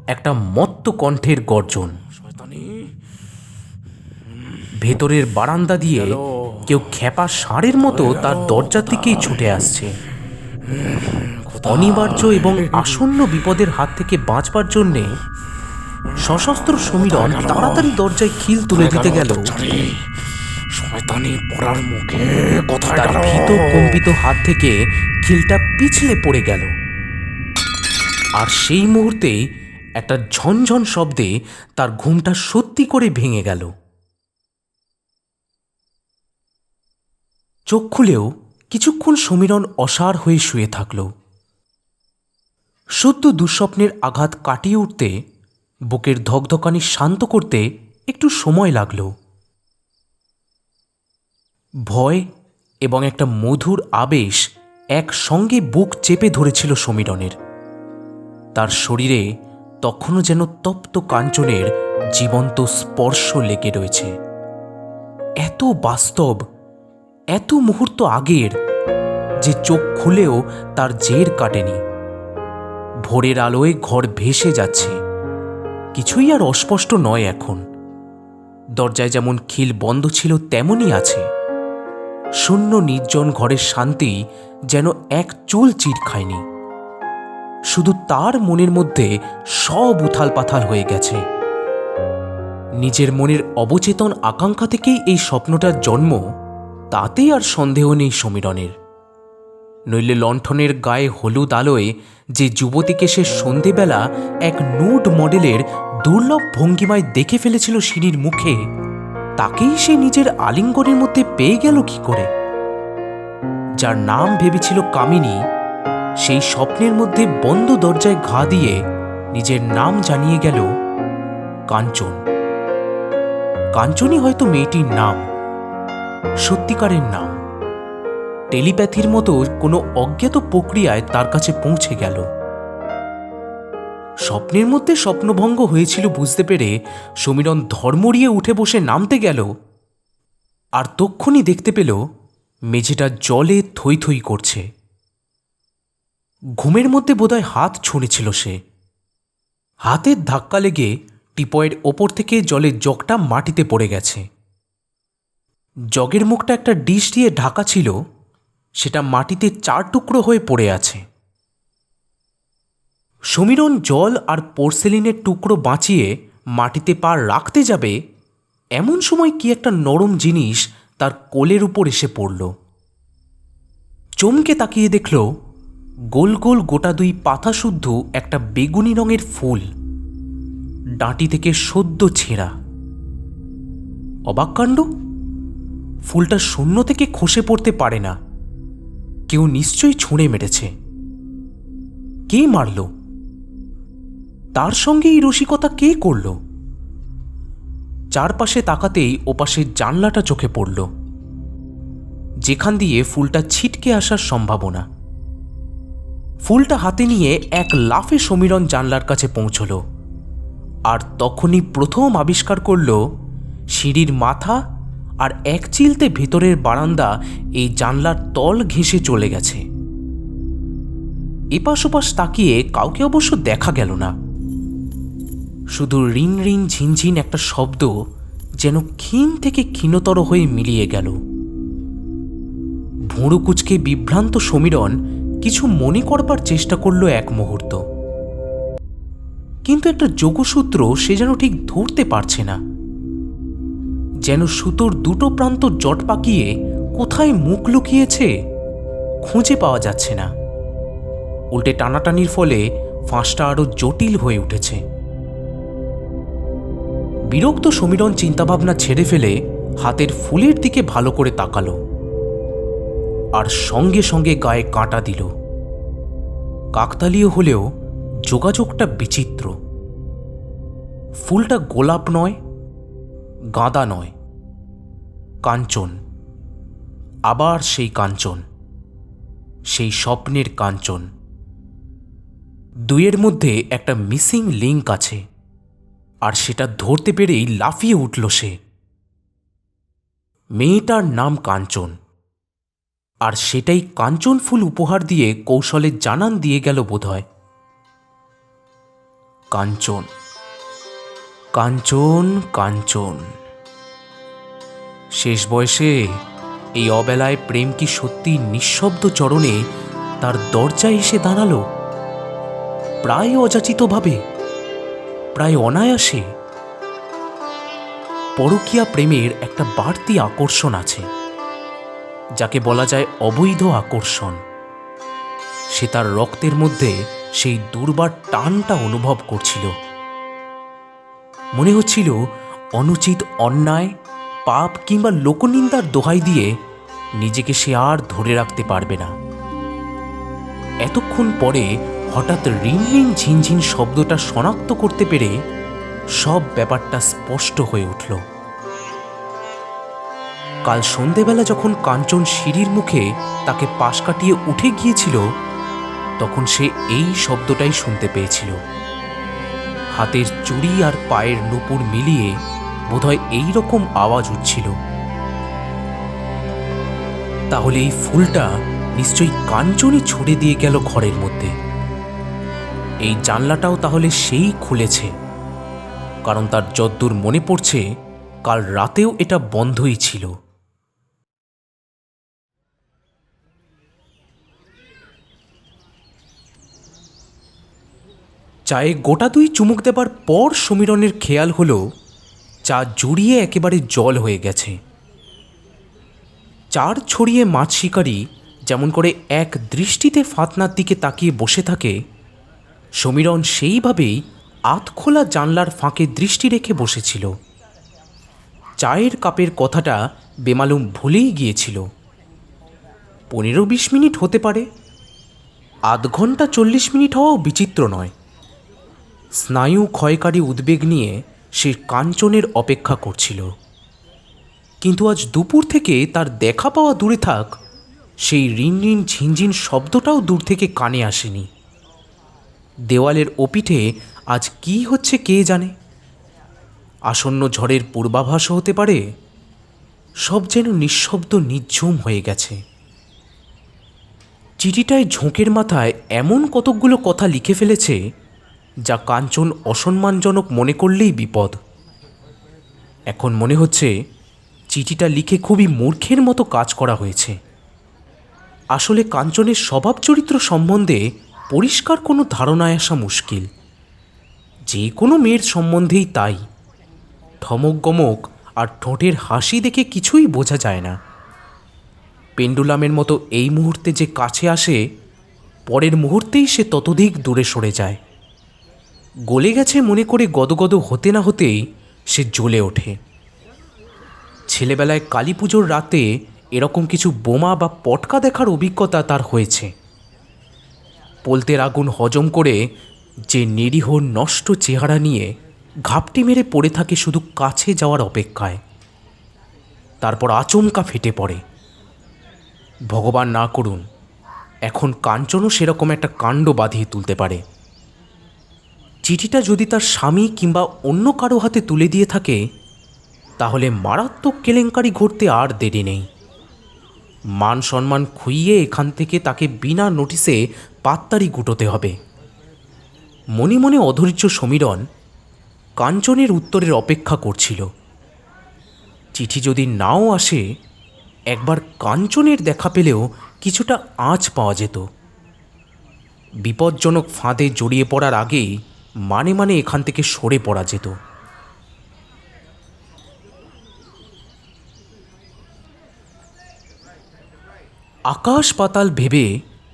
একটা মত্ত কণ্ঠের গর্জন। ভেতরের বারান্দা দিয়ে কেউ খেপা ষাঁড়ের মতো তার দরজার দিকেই ছুটে আসছে। অনিবার্য এবং আসন্ন বিপদের হাত থেকে বাঁচবার জন্যে সশস্ত্র সমীরণ তাড়াতাড়ি দরজায় খিল তুলে দিতে গেল। শয়তানি পড়ার মুখে কোথায় তার গেল? ভীত কম্পিত হাত থেকে খিলটা পিছলে পড়ে গেল, আর সেই মুহূর্তেই একটা ঝনঝন শব্দে তার ঘুমটা সত্যি করে ভেঙে গেল। চোখ খুলেও কিছুক্ষণ সমীরণ অসাড় হয়ে শুয়ে থাকল। সদ্য দুঃস্বপ্নের আঘাত কাটিয়ে উঠতে, বুকের ধকধকানি শান্ত করতে একটু সময় লাগল। ভয় এবং একটা মধুর আবেশ একসঙ্গে বুক চেপে ধরেছিল সমীরণের। তার শরীরে তখনও যেন তপ্ত কাঞ্চনের জীবন্ত স্পর্শ লেগে রয়েছে। এত বাস্তব, এত মুহূর্ত আগের, যে চোখ খুলেও তার জের কাটেনি। ভোরের আলোয় ঘর ভেসে যাচ্ছে, কিছুই আর অস্পষ্ট নয় এখন। দরজায় যেমন খিল বন্ধ ছিল তেমনই আছে। শূন্য নির্জন ঘরের শান্তি যেন এক চুল চির খায়নি। শুধু তার মনের মধ্যে সব উথাল পাথাল হয়ে গেছে। নিজের মনের অবচেতন আকাঙ্ক্ষা থেকেই এই স্বপ্নটার জন্ম, তাতেই আর সন্দেহ নেই সমীরণের। নইলে লণ্ঠনের গায়ে হলুদ আলোয় যে যুবতীকে সে সন্ধেবেলা এক নুড মডেলের দুর্লভ ভঙ্গিমায় দেখে ফেলেছিল সিঁড়ির মুখে, তাকেই সে নিজের আলিঙ্গনের মধ্যে পেয়ে গেল কি করে? যার নাম ভেবেছিল কামিনী, সেই স্বপ্নের মধ্যে বন্ধ দরজায় ঘা দিয়ে নিজের নাম জানিয়ে গেল কাঞ্চন। কাঞ্চনই হয়তো মেয়েটির নাম, সত্যিকারের নাম। টেলিপ্যাথির মতো কোনো অজ্ঞাত প্রক্রিয়ায় তার কাছে পৌঁছে গেল। স্বপ্নের মধ্যে স্বপ্নভঙ্গ হয়েছিল বুঝতে পেরে সমীরণ ধর্মড়িয়ে উঠে বসে নামতে গেল, আর তক্ষুনি দেখতে পেল মেঝেটা জলে থই থই করছে। ঘুমের মধ্যে বোধহয় হাত ছুঁড়েছিল সে। হাতের ধাক্কা লেগে টিপয়ের ওপর থেকে জলের জগটা মাটিতে পড়ে গেছে। জগের মুখটা একটা ডিশ দিয়ে ঢাকা ছিল, সেটা মাটিতে 4 টুকরো হয়ে পড়ে আছে। সমীরণ জল আর পোর্সেলিনের টুকরো বাঁচিয়ে মাটিতে পা রাখতে যাবে, এমন সময় কি একটা নরম জিনিস তার কোলের উপর এসে পড়ল। চমকে তাকিয়ে দেখল গোল গোল গোটা 2 পাতা শুদ্ধ একটা বেগুনি রঙের ফুল, ডাঁটি থেকে সদ্য ছেঁড়া। অবাক কাণ্ড! ফুলটা শূন্য থেকে খসে পড়তে পারে না, কেউ নিশ্চয়ই ছুঁড়ে মেরেছে। কে মারল? তার সঙ্গে এই রসিকতা কে করল? চারপাশে তাকাতেই ওপাশের জানলাটা চোখে পড়ল, যেখান দিয়ে ফুলটা ছিটকে আসার সম্ভাবনা। ফুলটা হাতে নিয়ে এক লাফে সমীরণ জানলার কাছে পৌঁছল, আর তখনই প্রথম আবিষ্কার করল সিঁড়ির মাথা আর এক চিলতে ভেতরের বারান্দা এই জানলার তল ঘেঁষে চলে গেছে। এপাশ ওপাশ তাকিয়ে কাউকে অবশ্য দেখা গেল না। শুধু রিন রিন ঝিনঝিন একটা শব্দ যেন ক্ষীণ থেকে ক্ষীণতর হয়ে মিলিয়ে গেল। ভুঁড়ো কুচকে বিভ্রান্ত সমীরণ কিছু মনে করবার চেষ্টা করল এক মুহূর্ত, কিন্তু একটা যোগসূত্র সে যেন ঠিক ধরতে পারছে না। যেন সুতোর দুটো প্রান্ত জট পাকিয়ে কোথায় মুখ লুকিয়েছে খুঁজে পাওয়া যাচ্ছে না। উল্টে টানাটানির ফলে ফাঁসটা আরো জটিল হয়ে উঠেছে। বিরক্ত সমীরণ চিন্তাভাবনা ছেড়ে ফেলে হাতের ফুলের দিকে ভালো করে তাকালো, আর সঙ্গে সঙ্গে গায়ে কাঁটা দিল। কাকতালীয় হলেও যোগাযোগটা বিচিত্র। ফুলটা গোলাপ নয়, গাঁদা নয়, কাঞ্চন। আবার সেই কাঞ্চন, সেই স্বপ্নের কাঞ্চন। দুইয়ের মধ্যে একটা মিসিং লিঙ্ক আছে, আর সেটা ধরতে পেরেই লাফিয়ে উঠল সে। মেয়েটার নাম কাঞ্চন, আর সেটাই কাঞ্চন ফুল উপহার দিয়ে কৌশলে জানান দিয়ে গেল বোধহয়। কাঞ্চন, কাঞ্চন, কাঞ্চন। শেষ বয়সে এই অবেলায় প্রেম কি সত্যি নিঃশব্দ চরণে তার দরজায় এসে দাঁড়ালো, প্রায় অযাচিতভাবে? প্রায় অনায়াসে। পরকীয়া প্রেমের একটা বাড়তি আকর্ষণ আছে, যাকে বলা যায় অবৈধ আকর্ষণ। সে তার রক্তের মধ্যে সেই দুর্বার টানটা অনুভব করছিল। মনে হচ্ছিল অনুচিত অন্যায়, পাপ কিংবা লোকনিন্দার দোহাই দিয়ে নিজেকে সে আর ধরে রাখতে পারবে না। এতক্ষণ পরে হঠাৎ রিন রিন ঝিনঝিন শব্দটা শনাক্ত করতে পেরে সব ব্যাপারটা স্পষ্ট হয়ে উঠল। কাল সন্ধেবেলা যখন কাঞ্চন সিঁড়ির মুখে তাকে পাশ কাটিয়ে উঠে গিয়েছিল, তখন সে এই শব্দটাই শুনতে পেয়েছিল। হাতের চুড়ি আর পায়ের নুপুর মিলিয়ে বোধহয় এই রকম আওয়াজ উঠছিল। তাহলে এই ফুলটা নিশ্চয়ই কাঞ্চনই ছুড়ে দিয়ে গেল ঘরের মধ্যে। এই জানলাটাও তাহলে সেই খুলেছে, কারণ তার যদ্দূর মনে পড়ছে কাল রাতেও এটা বন্ধই ছিল। চায়ে গোটা দুই চুমুক দেবার পর সমীরণের খেয়াল হলো চা জুড়িয়ে একেবারে জল হয়ে গেছে। চার ছড়িয়ে মাছ শিকারী যেমন করে এক দৃষ্টিতে ফাতনার দিকে তাকিয়ে বসে থাকে, সমীরণ সেইভাবেই আধখোলা জানলার ফাঁকে দৃষ্টি রেখে বসেছিল। চায়ের কাপের কথাটা বেমালুম ভুলেই গিয়েছিল। 15-20 মিনিট হতে পারে, আধ ঘন্টা 40 মিনিট হওয়াও বিচিত্র নয়। স্নায়ু ক্ষয়কারী উদ্বেগ নিয়ে সে কাঞ্চনের অপেক্ষা করছিল। কিন্তু আজ দুপুর থেকে তার দেখা পাওয়া দূরে থাক, সেই রিন রিন ঝিনঝিন শব্দটাও দূর থেকে কানে আসেনি। দেওয়ালের ওপিঠে আজ কি হচ্ছে কে জানে। আসন্ন ঝড়ের পূর্বাভাসও হতে পারে। সব যেন নিঃশব্দ নিঝুম হয়ে গেছে। চিঠিটায় ঝোঁকের মাথায় এমন কতকগুলো কথা লিখে ফেলেছে যা কাঞ্চন অসম্মানজনক মনে করলেই বিপদ। এখন মনে হচ্ছে চিঠিটা লিখে খুবই মূর্খের মতো কাজ করা হয়েছে। আসলে কাঞ্চনের স্বভাব চরিত্র সম্বন্ধে পরিষ্কার কোনো ধারণায় আসা মুশকিল। যে কোনো মেয়ের সম্বন্ধেই তাই। ধমক গমক আর ঠোঁটের হাসি দেখে কিছুই বোঝা যায় না। পেন্ডুলামের মতো এই মুহূর্তে যে কাছে আসে, পরের মুহূর্তেই সে ততোধিক দূরে সরে যায়। গলে গেছে মনে করে গদগদ হতে না হতেই সে জ্বলে ওঠে। ছেলেবেলায় কালী পুজোর রাতে এরকম কিছু বোমা বা পটকা দেখার অভিজ্ঞতা তার হয়েছে। পোলতের আগুন হজম করে যে নিরীহ নষ্ট চেহারা নিয়ে ঘাপটি মেরে পড়ে থাকে শুধু কাছে যাওয়ার অপেক্ষায়, তারপর আচমকা ফেটে পড়ে। ভগবান না করুন এখন কাঞ্চনও সেরকম একটা কাণ্ড বাঁধিয়ে তুলতে পারে। চিঠিটা যদি তার স্বামী কিংবা অন্য কারো হাতে তুলে দিয়ে থাকে, তাহলে মারাত্মক কেলেঙ্কারি ঘটতে আর দেরি নেই। মান সম্মান খুইয়ে এখান থেকে তাকে বিনা নোটিসে পাত্তারি গুটোতে হবে। মনে মনে অধৈর্য সমীরণ কাঞ্চনের উত্তরের অপেক্ষা করছিল। চিঠি যদি নাও আসে, একবার কাঞ্চনের দেখা পেলেও কিছুটা আঁচ পাওয়া যেত। বিপজ্জনক ফাঁদে জড়িয়ে পড়ার আগেই মানে মানে এখান থেকে সরে পড়া যেত। আকাশ পাতাল ভেবে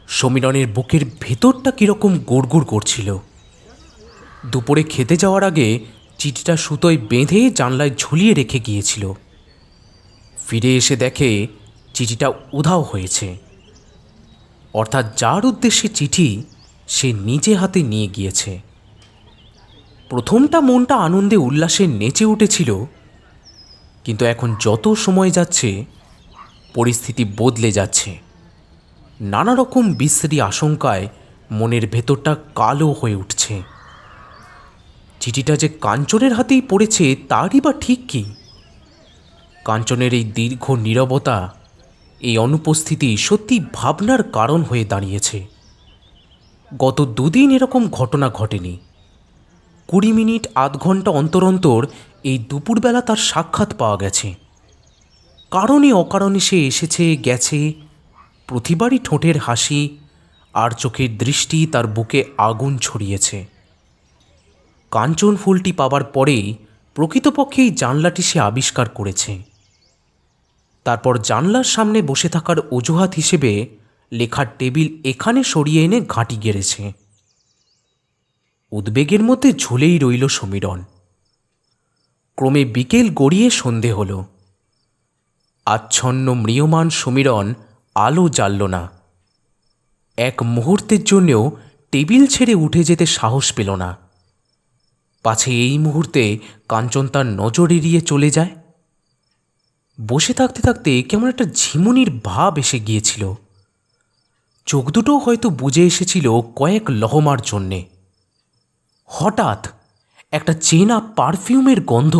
সমীরণের বুকের ভেতরটা কীরকম গুড়গুড় করছিল। দুপুরে খেতে যাওয়ার আগে চিঠিটা সুতোয় বেঁধে জানলায় ঝুলিয়ে রেখে গিয়েছিল। ফিরে এসে দেখে চিঠিটা উধাও হয়েছে। অর্থাৎ যার উদ্দেশ্যে চিঠি সে নিজে হাতে নিয়ে গিয়েছে। প্রথমটা মনটা আনন্দে উল্লাসে নেচে উঠেছিল, কিন্তু এখন যত সময় যাচ্ছে পরিস্থিতি বদলে যাচ্ছে। নানা রকম বিশ্রী আশঙ্কায় মনের ভেতরটা কালো হয়ে উঠছে। চিঠিটা যে কাঞ্চনের হাতেই পড়েছে তারই বা ঠিক কি? কাঞ্চনের এই দীর্ঘ নীরবতা, এই অনুপস্থিতি সত্যি ভাবনার কারণ হয়ে দাঁড়িয়েছে। গত দুদিন এরকম ঘটনা ঘটেনি। 20 মিনিট আধ ঘন্টা অন্তর অন্তর এই দুপুরবেলা তার সাক্ষাৎ পাওয়া গেছে। কারণে অকারণে সে এসেছে গেছে, প্রতিবারই ঠোঁটের হাসি আর চোখের দৃষ্টি তার বুকে আগুন ছড়িয়েছে। কাঞ্চন ফুলটি পাবার পরেই প্রকৃতপক্ষে এই জানলাটি সে আবিষ্কার করেছে। তারপর জানলার সামনে বসে থাকার অজুহাত হিসেবে লেখার টেবিল এখানে সরিয়ে এনে ঘাঁটি গেড়েছে। উদ্বেগের মধ্যে ঝুলেই রইল সমীরণ। ক্রমে বিকেল গড়িয়ে সন্ধে হল। আচ্ছন্ন ম্রিয়মান সমীরণ আলো জ্বালল না। এক মুহূর্তের জন্যেও টেবিল ছেড়ে উঠে যেতে সাহস পেল না, পাছে এই মুহূর্তে কাঞ্চন তার নজর এড়িয়ে চলে যায়। বসে থাকতে থাকতে কেমন একটা ঝিমুনির ভাব এসে গিয়েছিল। চোখ দুটো হয়তো বুজে এসেছিল কয়েক লহমার জন্যে। হঠাৎ একটা চেনা পারফিউমের গন্ধ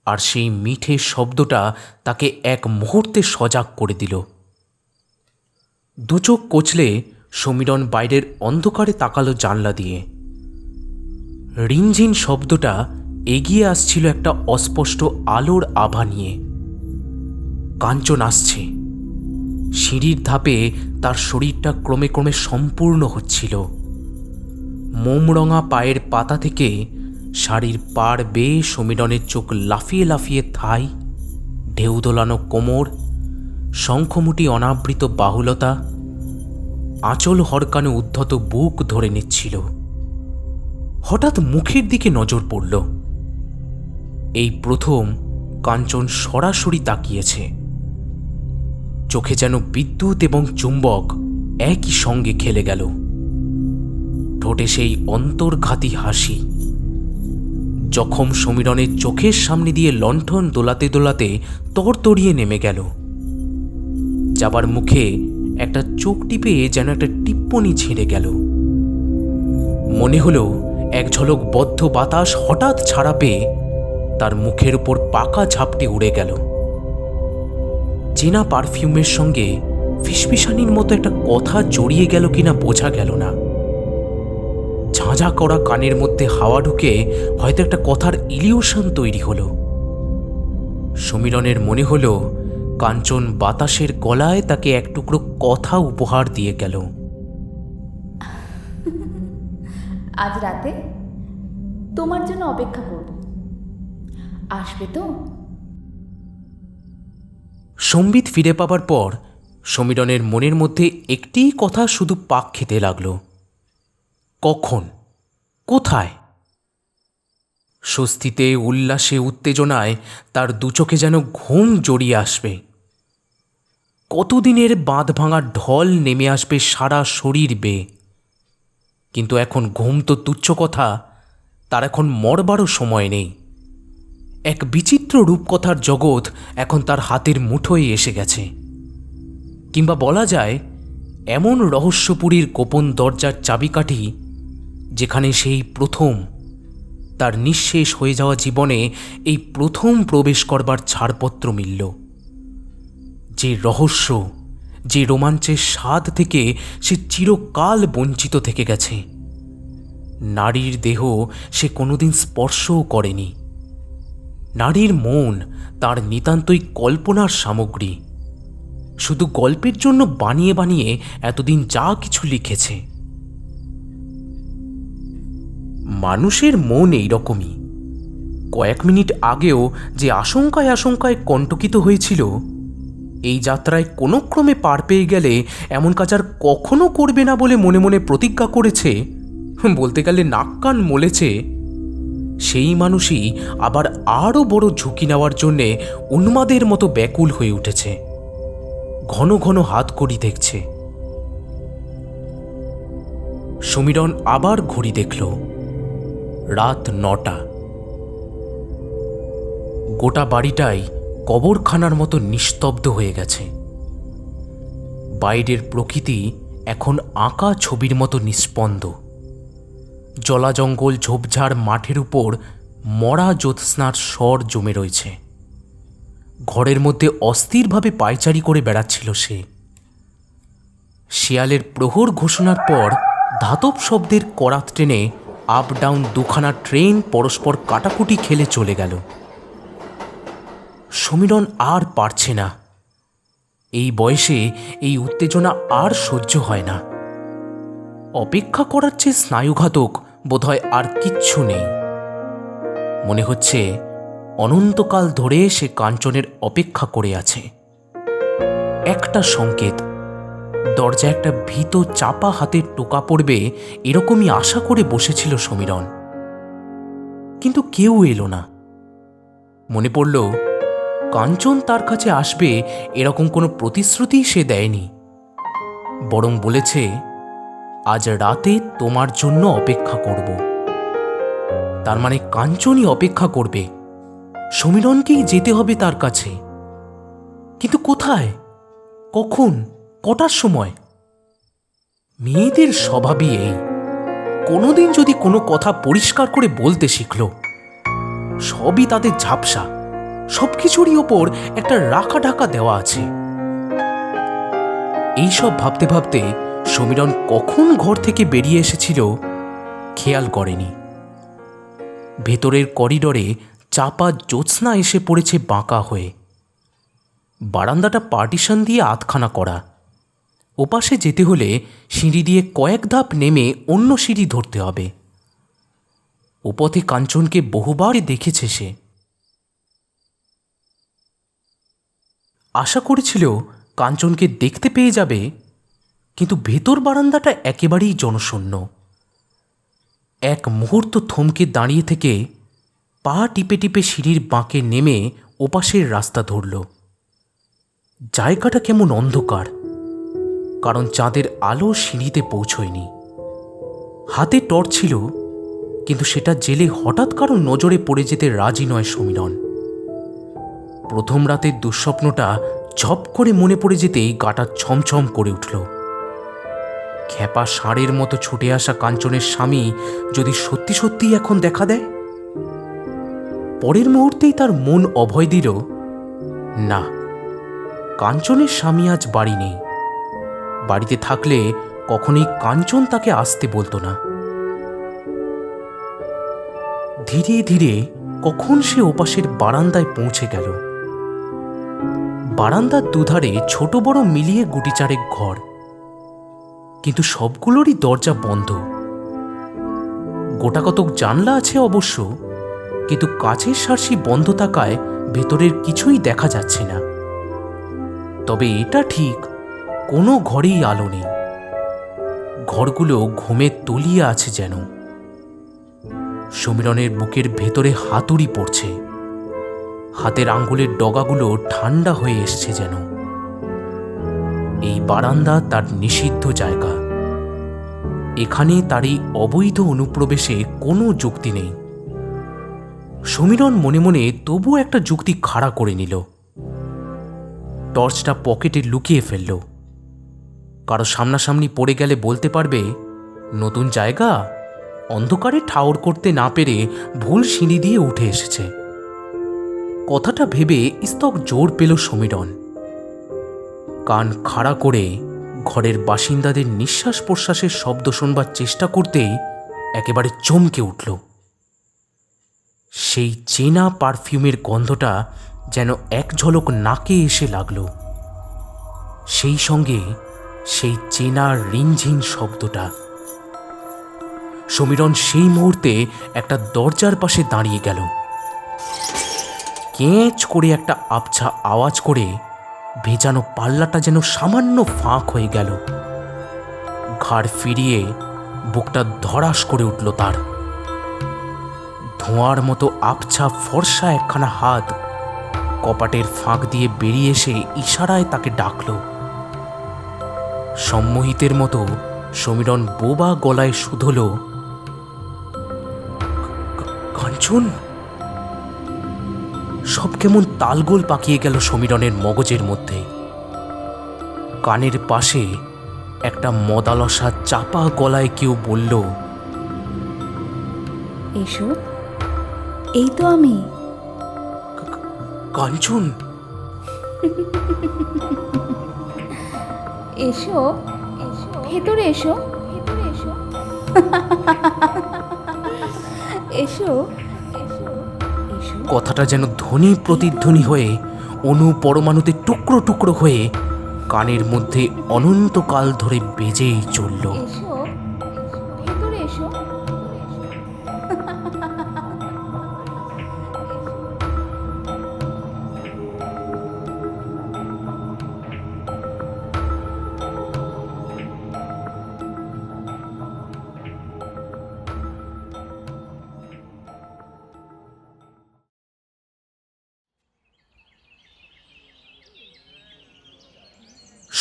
আর সেই মিঠে শব্দটা তাকে এক মুহূর্তে সজাগ করে দিল। দুচোখ কচলে সমীরণ বাইরের অন্ধকারে তাকালো জানলা দিয়ে। রিনঝিন শব্দটা এগিয়ে আসছিল একটা অস্পষ্ট আলোর আভা নিয়ে। কাঞ্চন আসছে। সিঁড়ির ধাপে তার শরীরটা ক্রমে ক্রমে সম্পূর্ণ হচ্ছিল। মোমরঙা পায়ের পাতা থেকে শাড়ির পাড় বেয়ে সমীরণের চোখ লাফিয়ে লাফিয়ে থাই, ঢেউ দোলানো কোমর, শঙ্খমুটি অনাবৃত বাহুলতা, আঁচল হরকানো উদ্ধত বুক ধরে নিচ্ছিল। হঠাৎ মুখের দিকে নজর পড়ল। এই প্রথম কাঞ্চন সরাসরি তাকিয়েছে। চোখে যেন বিদ্যুৎ এবং চুম্বক একই সঙ্গে খেলে গেল। ঠোঁটে সেই অন্তর্ঘাতী হাসি। জখম সমীরণের চোখের সামনে দিয়ে লণ্ঠন দোলাতে দোলাতে তরতরিয়ে নেমে গেল। যাবার মুখে একটা চোখ টিপে যেন একটা টিপ্পনি ছিঁড়ে গেল। মনে হলো এক ঝলক বদ্ধ বাতাস হঠাৎ ছাড়া পেয়ে তার মুখের উপর পাকা ঝাপটে উড়ে গেল। চেনা পারফিউমের সঙ্গে ফিসফিসানির মতো একটা কথা জড়িয়ে গেল কিনা বোঝা গেল না। ঝাঁঝা করা কানের মধ্যে হাওয়া ঢুকে হয়তো একটা কথার ইলিউশন তৈরি হলো। সমীরণের মনে হলো কাঞ্চন বাতাসের গলায় তাকে এক টুকরো কথা উপহার দিয়ে গেল। আজ রাতে তোমার জন্য অপেক্ষা করব, আসবে তো? সম্বিত ফিরে পাবার পর সমীরণের মনের মধ্যে একটিই কথা শুধু পাক খেতে লাগল। কখন, কোথায়? স্বস্তিতে, উল্লাসে, উত্তেজনায় তার দুচোখে যেন ঘুম জড়িয়ে আসবে। কতদিনের বাঁধ ভাঙা ঢল নেমে আসবে সারা শরীর বেয়ে। কিন্তু এখন ঘুম তো তুচ্ছ কথা, তার এখন মরবারও সময় নেই। এক বিচিত্র রূপকথার জগৎ এখন তার হাতের মুঠোয় এসে গেছে। কিংবা বলা যায় এমন রহস্যপুরীর গোপন দরজার চাবিকাঠি যেখানে সেই প্রথম তার নিঃশেষ হয়ে যাওয়া জীবনে এই প্রথম প্রবেশ করবার ছাড়পত্র মিলল। যে রহস্য, যে রোমাঞ্চের স্বাদ থেকে সে চিরকাল বঞ্চিত থেকে গেছে। নারীর দেহ সে কোনোদিন স্পর্শও করেনি। নারীর মন তার নিতান্তই কল্পনার সামগ্রী। শুধু গল্পের জন্য বানিয়ে বানিয়ে এতদিন যা কিছু লিখেছে। মানুষের মন এইরকমই। কয়েক মিনিট আগেও যে আশঙ্কায় আশঙ্কায় কণ্টকিত হয়েছিল, এই যাত্রায় কোনো ক্রমে পার পেয়ে গেলে এমন কাজ আর কখনো করবে না বলে মনে মনে প্রতিজ্ঞা করেছে, বলতে গেলে নাক কান মলেছে, সেই মানুষই আবার আরও বড় ঝুঁকি নেওয়ার জন্যে উন্মাদের মতো ব্যাকুল হয়ে উঠেছে। ঘন ঘন হাতঘড়ি দেখছে। সমীরণ আবার ঘড়ি দেখল। রাত ৯টা। গোটা বাড়িটাই কবরখানার মতো নিস্তব্ধ হয়ে গেছে। বাইরের প্রকৃতি এখন আঁকা ছবির মতো নিস্পন্দ। জলাজঙ্গল ঝোপঝাড় মাঠের উপর মরা জ্যোৎস্নার স্বর জমে রয়েছে। ঘরের মধ্যে অস্থিরভাবে পায়চারি করে বেড়াচ্ছিল সে। শিয়ালের প্রহর ঘোষণার পর ধাতব শব্দের করাত টেনে আপ ডাউন দুখানা ট্রেন পরস্পর কাটাকুটি খেলে চলে গেল। সমীরণ আর পারছে না। এই বয়সে এই উত্তেজনা আর সহ্য হয় না। অপেক্ষা করার চেয়ে স্নায়ুঘাতক বোধহয় আর কিচ্ছু নেই। মনে হচ্ছে অনন্তকাল ধরে সে কাঞ্চনের অপেক্ষা করে আছে। একটা সংকেত, দরজা একটা ভীত চাপা হাতে টোকা পড়বে এরকমই আশা করে বসেছিল সমীরণ। কিন্তু কেউ এলো না। মনে পড়ল কাঞ্চন তার কাছে আসবে এরকম কোনো প্রতিশ্রুতি সে দেয়নি, বরং বলেছে আজ রাতে তোমার জন্য অপেক্ষা করব। তার মানে কাঞ্চনই অপেক্ষা করবে, সমীরণকেই যেতে হবে তার কাছে। কিন্তু কোথায়, কখন, কটার সময়? মেয়েদের স্বভাবই এই, কোনোদিন যদি কোনো কথা পরিষ্কার করে বলতে শিখল, সবই তাদের ঝাপসা, সবকিছুরই ওপর একটা রাখা ঢাকা দেওয়া আছে। এইসব ভাবতে ভাবতে সমীরণ কখন ঘর থেকে বেরিয়ে এসেছিল খেয়াল করেনি। ভেতরের করিডরে চাপা জ্যোৎস্না এসে পড়েছে বাঁকা হয়ে। বারান্দাটা পার্টিশন দিয়ে আধখানা করা, ওপাশে যেতে হলে সিঁড়ি দিয়ে কয়েক ধাপ নেমে অন্য সিঁড়ি ধরতে হবে। ওপথে কাঞ্চনকে বহুবার দেখেছে সে। আশা করেছিল কাঞ্চনকে দেখতে পেয়ে যাবে, কিন্তু ভেতর বারান্দাটা একেবারেই জনশূন্য। এক মুহূর্ত থমকে দাঁড়িয়ে থেকে পা টিপে টিপে সিঁড়ির বাঁকে নেমে ওপাশের রাস্তা ধরল। জায়গাটা কেমন অন্ধকার, কারণ চাঁদের আলো সিঁড়িতে পৌঁছয়নি। হাতে টর্চ ছিল, কিন্তু সেটা জেলে হঠাৎ কারো নজরে পড়ে যেতে রাজি নয় সমীরণ। প্রথম রাতের দুঃস্বপ্নটা ঝপ করে মনে পড়ে যেতেই গাটা ছমছম করে উঠল। খ্যাপা ষাঁড়ের মতো ছুটে আসা কাঞ্চনের স্বামী যদি সত্যি সত্যি এখন দেখা দেয়। পরের মুহূর্তেই তার মন অভয় দিল, না, কাঞ্চনের স্বামী আজ বাড়ি নেই। বাড়িতে থাকলে কখনোই কাঞ্চন তাকে আসতে বলতো না। ধীরে ধীরে কখন সে ওপাশের বারান্দায় পৌঁছে গেল। বারান্দার দুধারে ছোট বড় মিলিয়ে গুটি চারেক ঘর, কিন্তু সবগুলোরই দরজা বন্ধ। গোটাকতক জানলা আছে অবশ্য, কিন্তু কাচের শার্সি বন্ধ থাকায় ভেতরের কিছুই দেখা যাচ্ছে না। তবে এটা ঠিক, কোনো ঘরেই আলো নেই। ঘরগুলো ঘুমে তলিয়ে আছে যেন। সমীরণের বুকের ভেতরে হাতুড়ি পড়ছে, হাতের আঙ্গুলের ডগাগুলো ঠান্ডা হয়ে এসছে যেন। এই বারান্দা তার নিষিদ্ধ জায়গা। এখানে তার এই অবৈধ অনুপ্রবেশে কোনো যুক্তি নেই। সমীরণ মনে মনে তবু একটা যুক্তি খাড়া করে নিল। টর্চটা পকেটে লুকিয়ে ফেলল। কারো সামনাসামনি পড়ে গেলে বলতে পারবে, নতুন জায়গা, অন্ধকারে ঠাউর করতে না পেরে ভুল সিঁড়ি দিয়ে উঠে এসেছে। কথাটা ভেবে স্তক জোর পেল সমীরণ। কান খাড়া করে ঘরের বাসিন্দাদের নিঃশ্বাস প্রশ্বাসের শব্দ শোনবার চেষ্টা করতেই একেবারে চমকে উঠল। সেই চেনা পারফিউমের গন্ধটা যেন এক ঝলক নাকে এসে লাগল। সেই সঙ্গে সেই চেনা রিনঝিন শব্দটা। সমীরণ সেই মুহূর্তে একটা দরজার পাশে দাঁড়িয়ে গেল। কেঁচ করে একটা আবছা আওয়াজ করে ভেজানো পাল্লাটা যেন সামান্য ফাঁক হয়ে গেল। ঘাড় ফিরিয়ে বুকটা ধড়াস করে উঠল তার। ধোঁয়ার মতো আবছা ফর্সা একখানা হাত কপাটের ফাঁক দিয়ে বেরিয়ে এসে ইশারায় তাকে ডাকল। সম্মোহিতের মতো সমীরণ বোবা গলায় শুধল, কাঞ্চন। সব কেমন তালগোল পাকিয়ে গেল সমীরণের মগজের মধ্যে। কানের পাশে একটা মদালসা চাপা গলায় কেউ বলল, এসো, এই তো আমি। কাঞ্চন। এসো, ভেতরে এসো, এসো, এসো। কথাটা যেন ধ্বনি প্রতিধ্বনি হয়ে অণু পরমাণুতে টুকরো টুকরো হয়ে কানের মধ্যে অনন্তকাল ধরে বেজেই চলল। এসো, ভেতরে এসো,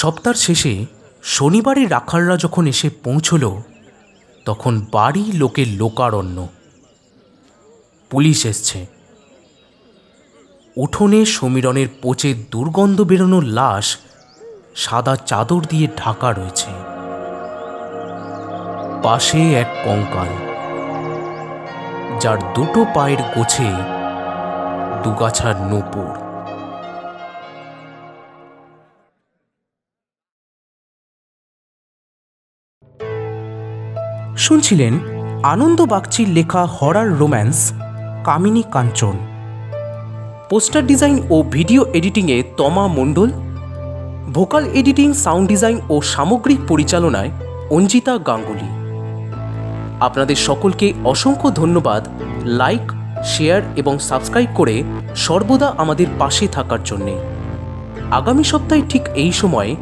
সপ্তাহের শেষে শনিবারে রাখালরা যখন এসে পৌঁছল, তখন বাড়ি লোকের লোকারণ্য। পুলিশ এসছে। উঠোনে সমীরণের পচে দুর্গন্ধ বেরোনোর লাশ সাদা চাদর দিয়ে ঢাকা রয়েছে। পাশে এক কঙ্কাল, যার দুটো পায়ের গোছে দুগাছার নূপুর। শুনছিলেন আনন্দ বাগচির লেখা হরার রোম্যান্স কামিনী কাঞ্চন। পোস্টার ডিজাইন ও ভিডিও এডিটিংয়ে তমা মণ্ডল, ভোকাল এডিটিং, সাউন্ড ডিজাইন ও সামগ্রিক পরিচালনায় অঞ্জিতা গাঙ্গুলি। আপনাদের সকলকে অসংখ্য ধন্যবাদ লাইক, শেয়ার এবং সাবস্ক্রাইব করে সর্বদা আমাদের পাশে থাকার জন্যে। আগামী সপ্তাহে ঠিক এই সময়ে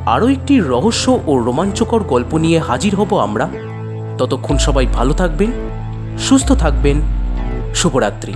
আরও একটি রহস্য ও রোমাঞ্চকর গল্প নিয়ে হাজির হব আমরা। ততক্ষণ সবাই ভালো থাকবেন, সুস্থ থাকবেন। শুভরাত্রি।